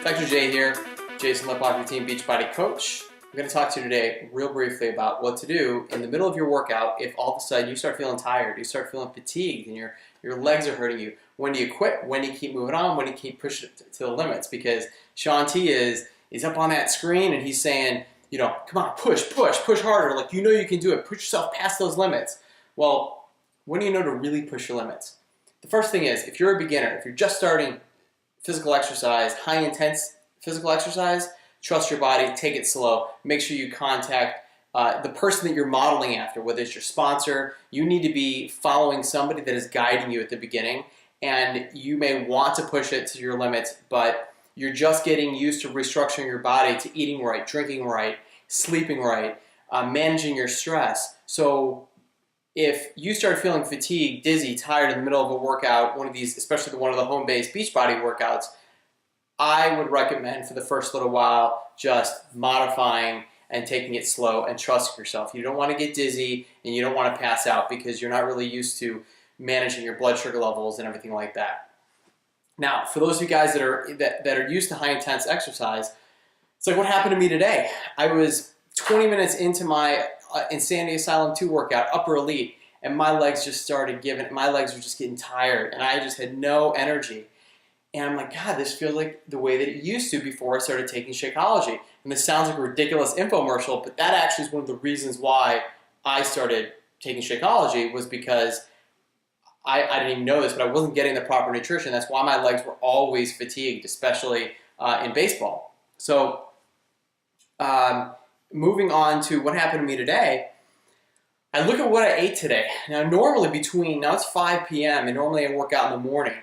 Dr. J here, Jason Lipoff, your Team Beachbody coach. I'm going to talk to you today real briefly about what to do in the middle of your workout if all of a sudden you start feeling tired, you start feeling fatigued, and your legs are hurting you. When do you quit? When do you keep moving on? When do you keep pushing it to the limits? Because Shaun T is up on that screen and he's saying, you know, come on, push harder. Like, you know you can do it. Push yourself past those limits. Well, when do you know to really push your limits? The first thing is, if you're a beginner, if you're just starting physical exercise, high intense physical exercise, trust your body, take it slow. Make sure you contact the person that you're modeling after, whether it's your sponsor. You need to be following somebody that is guiding you at the beginning, and you may want to push it to your limits, but you're just getting used to restructuring your body to eating right, drinking right, sleeping right, managing your stress. So if you start feeling fatigued, dizzy, tired in the middle of a workout, one of these, especially one of the home-based Beachbody workouts, I would recommend for the first little while just modifying and taking it slow and trusting yourself. You don't want to get dizzy and you don't want to pass out because you're not really used to managing your blood sugar levels and everything like that. Now, for those of you guys that are used to high-intense exercise, it's like what happened to me today. I was 20 minutes into my Insanity Asylum 2 workout, upper elite, and my legs just started giving, my legs were just getting tired, and I just had no energy. And I'm like, God, this feels like the way that it used to before I started taking Shakeology. And this sounds like a ridiculous infomercial, but that actually is one of the reasons why I started taking Shakeology, was because I didn't even know this, but I wasn't getting the proper nutrition. That's why my legs were always fatigued, especially in baseball. So moving on to what happened to me today, I look at what I ate today. Now normally now it's 5 p.m. and normally I work out in the morning,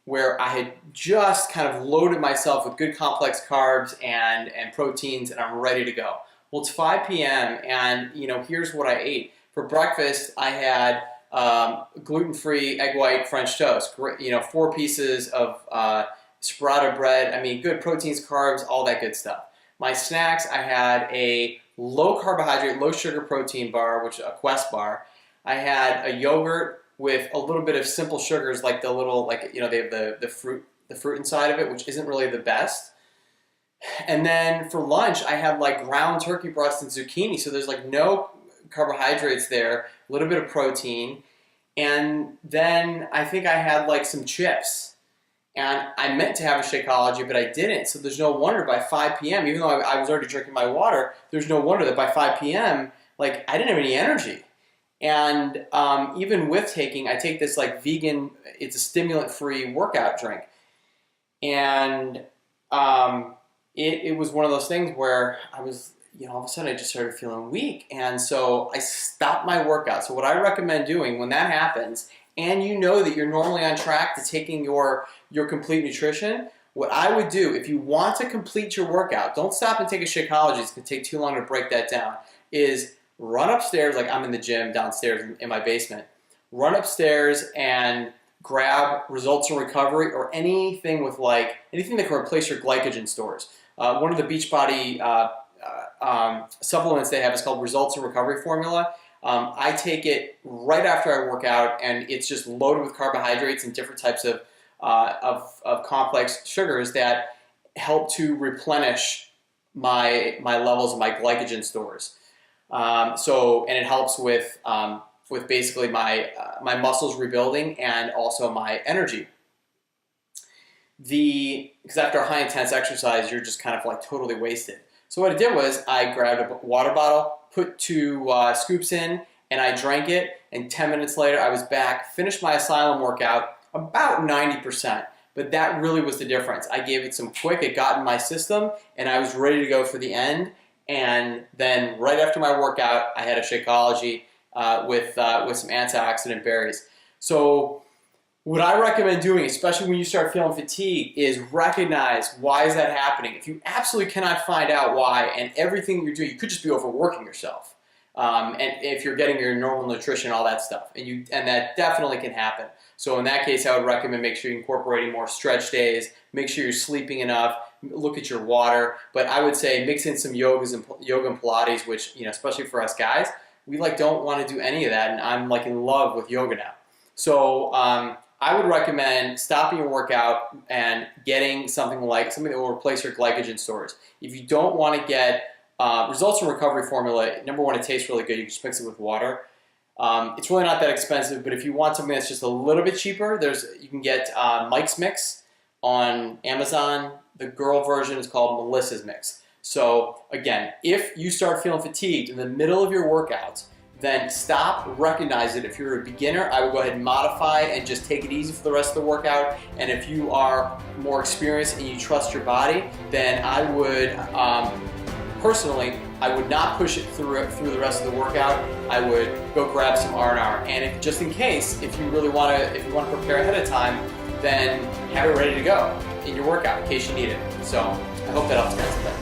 where I had just kind of loaded myself with good complex carbs and proteins, and I'm ready to go. Well, it's 5 p.m. and here's what I ate. For breakfast, I had gluten-free egg white French toast. 4 pieces of sprouted bread. I mean, good proteins, carbs, all that good stuff. My snacks, I had a low carbohydrate, low sugar protein bar, which is a Quest bar. I had a yogurt with a little bit of simple sugars, like the little, they have the fruit inside of it, which isn't really the best. And then for lunch, I had like ground turkey breast and zucchini. So there's like no carbohydrates there, a little bit of protein. And then I think I had like some chips. And I meant to have a Shakeology, but I didn't. So there's no wonder by 5 p.m., even though I was already drinking my water, there's no wonder that by 5 p.m., like, I didn't have any energy. And even with I take this like vegan, it's a stimulant-free workout drink. And it was one of those things where I was, all of a sudden I just started feeling weak. And so I stopped my workout. So what I recommend doing when that happens, and you know that you're normally on track to taking your complete nutrition, what I would do, if you want to complete your workout, don't stop and take a Shakeology, it's going to take too long to break that down, is run upstairs, like I'm in the gym downstairs in my basement, run upstairs and grab Results in Recovery or anything that can replace your glycogen stores. One of the Beachbody supplements they have is called Results in Recovery Formula. I take it right after I work out, and it's just loaded with carbohydrates and different types of complex sugars that help to replenish my levels of my glycogen stores. And it helps with basically my muscles rebuilding and also my energy. Because after a high intense exercise, you're just kind of like totally wasted. So what I did was I grabbed a water bottle, put 2 scoops in, and I drank it, and 10 minutes later I was back, finished my Asylum workout about 90%, but that really was the difference. I gave it some quick, it got in my system, and I was ready to go for the end, and then right after my workout I had a Shakeology with some antioxidant berries. So what I recommend doing, especially when you start feeling fatigue, is recognize why is that happening. If you absolutely cannot find out why, and everything you're doing, you could just be overworking yourself. And if you're getting your normal nutrition, all that stuff, and that definitely can happen. So in that case, I would recommend make sure you're incorporating more stretch days, make sure you're sleeping enough, look at your water. But I would say mix in some yoga and Pilates, which, especially for us guys, we don't want to do any of that, and I'm in love with yoga now. So I would recommend stopping your workout and getting something that will replace your glycogen stores. If you don't want to get results from recovery formula, number one, it tastes really good. You can just mix it with water. It's really not that expensive, but if you want something that's just a little bit cheaper, you can get Mike's Mix on Amazon. The girl version is called Melissa's Mix. So again, if you start feeling fatigued in the middle of your workouts, then stop, recognize it. If you're a beginner, I would go ahead and modify and just take it easy for the rest of the workout. And if you are more experienced and you trust your body, then I would, personally, I would not push it through the rest of the workout. I would go grab some R&R. And if, just in case, if you want to prepare ahead of time, then have it ready to go in your workout in case you need it. So I hope that helps guys.